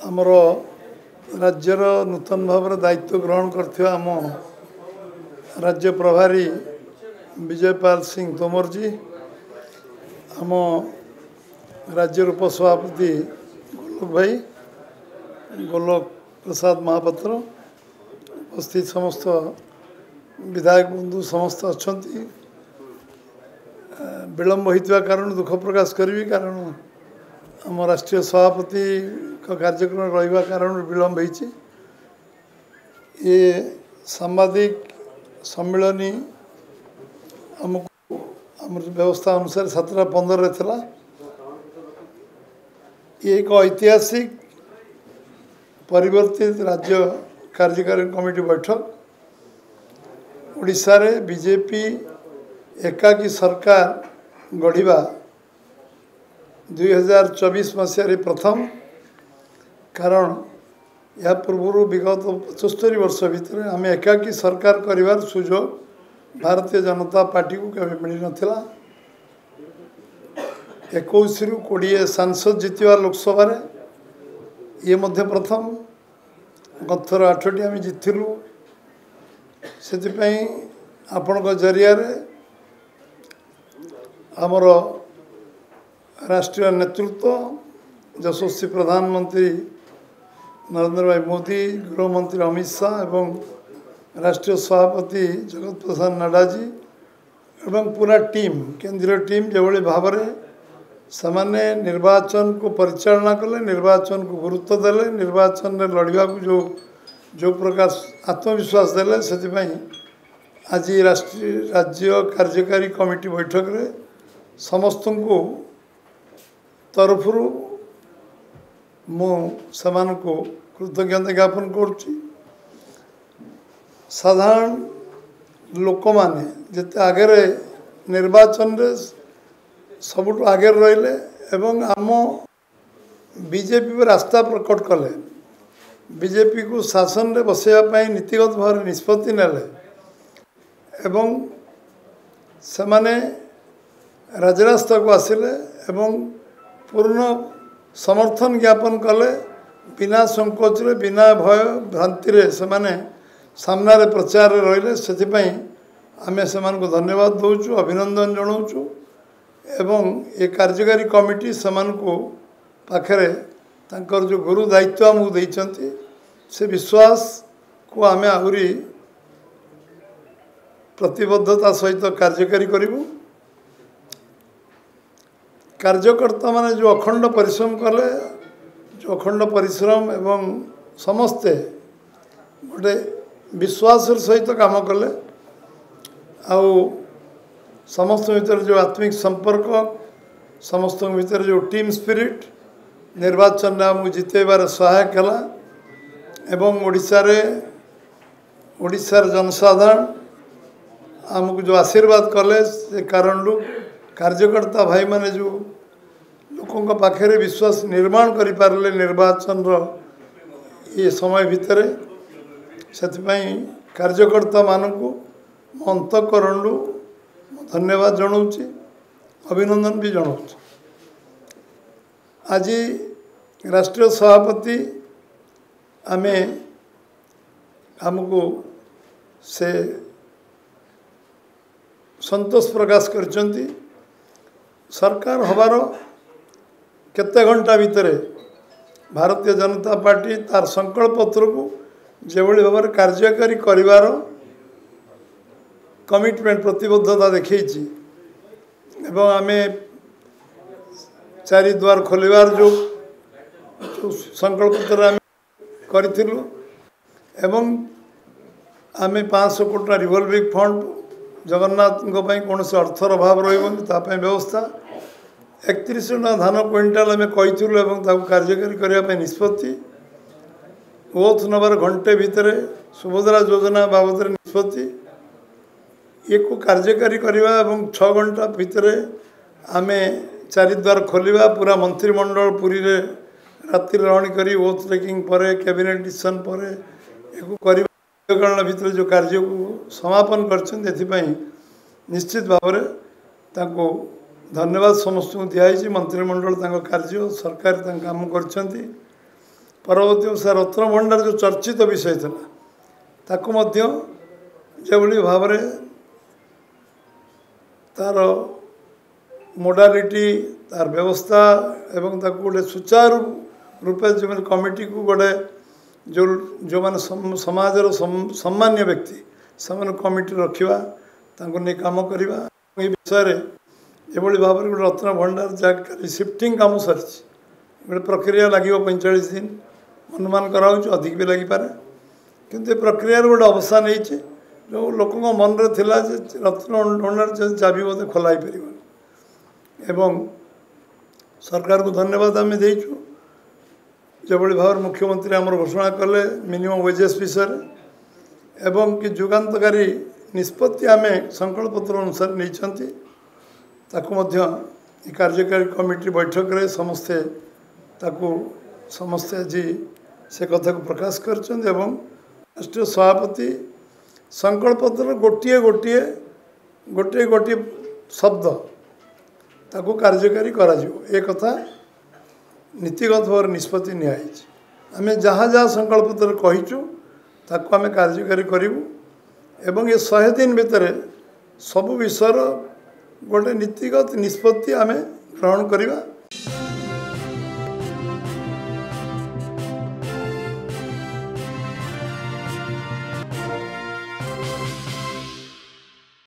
आमर राज्यर नूतन भाव दायित्व ग्रहण कर आम राज्य प्रभारी विजयपाल सिंह तोमर जी, आम राज्य उपसभापति गोलोक भाई, गोलोक प्रसाद महापात्र, उपस्थित समस्त विधायक बंधु समस्त अच्छा विलंब होता कारण दुख प्रकाश करी, कारण आम राष्ट्रीय सभापति कार्यक्रम रहा कारण विलंब हो सांबादिक सम्मिलनी आमको आम व्यवस्था अनुसार 7:15 था। ये एक ऐतिहासिक परिवर्तित राज्य कार्यकारी कमिटी बैठक ओडिशा रे बीजेपी एकाकी सरकार गढ़ा 2024 मसीह प्रथम, कारण या पूर्व विगत 75 वर्ष भितर आम एकाकी सरकार करिवार सुजोग भारतीय जनता पार्टी को केवे मिल नथिला। 21 रु 20 सांसद जितवा लोकसभा रे ये मध्य प्रथम, गथर 8टी आम जितिलु। से आपण जरिया आमर राष्ट्रीय नेतृत्व यशस्वी प्रधानमंत्री नरेंद्र भाई मोदी, गृहमंत्री अमित शाह एवं राष्ट्रीय सभापति जगत प्रसाद नड्डा जी एवं पूरा टीम केंद्रीय टीम जो भाव से निर्वाचन को परिचालना कले, निर्वाचन को गुरुत्व देले, निर्वाचन में लड़वा को जो प्रकार आत्मविश्वास देले, से आज राज्य कार्यकारी कमिटी बैठक रे समस्त को तरफ को कृतज्ञता ज्ञापन करुच्ची। साधारण लोक माने जिते आगे निर्वाचन रे सबुठ आगे रहिले एवं आम बीजेपी पर रास्ता प्रकट कले, बीजेपी को शासन रे बसैया नीतिगत भाव निष्पत्ति नेले एवं सेमाने राजरास्ता को आसिले एवं पूर्ण समर्थन ज्ञापन कले, बिना संकोच रे बिना भय भ्रांति रे सेमाने सामना रे प्रचार रहिले। से आमे सेमान को धन्यवाद दौचु, अभिनंदन जनाऊचु एवं ये कार्यकारी कमिटी सेमान को पाखरे तांकर जो गुरु दायित्व आमको देइचंती से विश्वास को आमे आहुरी प्रतिबद्धता सहित कार्यकारी करिबु। कार्यकर्ता माने जो अखंड परिश्रम कले, जो अखंड परिश्रम एवं समस्ते गोटे विश्वास सहित काम कले, आउ समस्त भीतर जो आत्मिक संपर्क, समस्त भीतर जो टीम स्पिरिट निर्वाचन में आमको जितेबार सहायक है एवं ओडिशार जनसाधारण आमको जो आशीर्वाद कले, से कारण कार्यकर्ता भाई माने जो लोकों पाखे विश्वास निर्माण करि पारले निर्वाचन ये समय भितर, से कार्यकर्ता मानू अंतकरण धन्यवाद जनाऊँगी, अभिनंदन भी जनाऊँगी। आज राष्ट्रीय सभापति आमे आमको से संतोष प्रकाश करचंती। सरकार हबार केते घंटा भितर भारतीय जनता पार्टी तार संकल्प पत्र को जो भाव कार्यकारी करिवार कमिटमेंट प्रतिबद्धता देखी एवं आमे चारि द्वार खोलिवार जो संकल्प पत्र आमे करिथिलु एवं आमे 500 कोटी रिवॉल्विंग फंड जगन्नाथ कौन से अर्थर अभाव रही व्यवस्था 31 धान क्विंटाल आम कही कार्यकारी करने निष्पत्ति ओथ नबार घंटे भितर सुभद्रा योजना बाबद निष्पत्ति ये को कार्यकारी करवा 6 घंटा भितर आम चारिद्वार खोलिया पूरा मंत्रिमंडल पुरी रे राति रही करी ओथ टेकिंग पर कैबिनेट डिसीजन पर भितर जो कार्य को समापन कर निश्चित भाव धन्यवाद समस्त को दिखाई मंत्रिमंडल कार्य सरकार काम कर परवर्ती वर्ष रत्न भंडार जो चर्चित विषय था ताकू मध्य जेभली भाव तार मोडालिटी तार व्यवस्था एवं ताकू गोटे सुचारू रूपे जो कमिटी को गोटे जो मैंने समाजर सम्मान्य व्यक्ति से कमिटी रखा नहीं काम करवा ये विषय एभली भाव में गोटे रत्न भंडार जगह शिफ्टिंग काम सरी गोटे प्रक्रिया लगे 45 दिन अनुमान कराऊँ अधिक भी लगिपारे किंतु प्रक्रिया गोटे अवसान हो जो लोक मन में थिला रत्न भंडार चाबी बोधे खोल एवं सरकार को धन्यवाद आम देचु जोभली भाव मुख्यमंत्री आमर घोषणा कले मिनिमम वेजेस विषय एवं कि जुगान्तकारी निष्पत्ति आम संकल्पपत्र अनुसार नहीं कार्यकारी कमिटी बैठक रे समस्ते आज से कथा को प्रकाश कर राष्ट्रीय सभापति संकल्पपत्र गोटे गोटे गोटे गोटे शब्द ताको कार्यकारी करा ए कथा नीतिगत भाव निष्पत्ति नियाई आम जहाँ जहाँ संकल्पपत्र कहीचु ताको आम कार्यकारी करूँ एवं ये 100 दिन भितर सब विषय गोटे नीतिगत निष्पत्ति आम ग्रहण करवा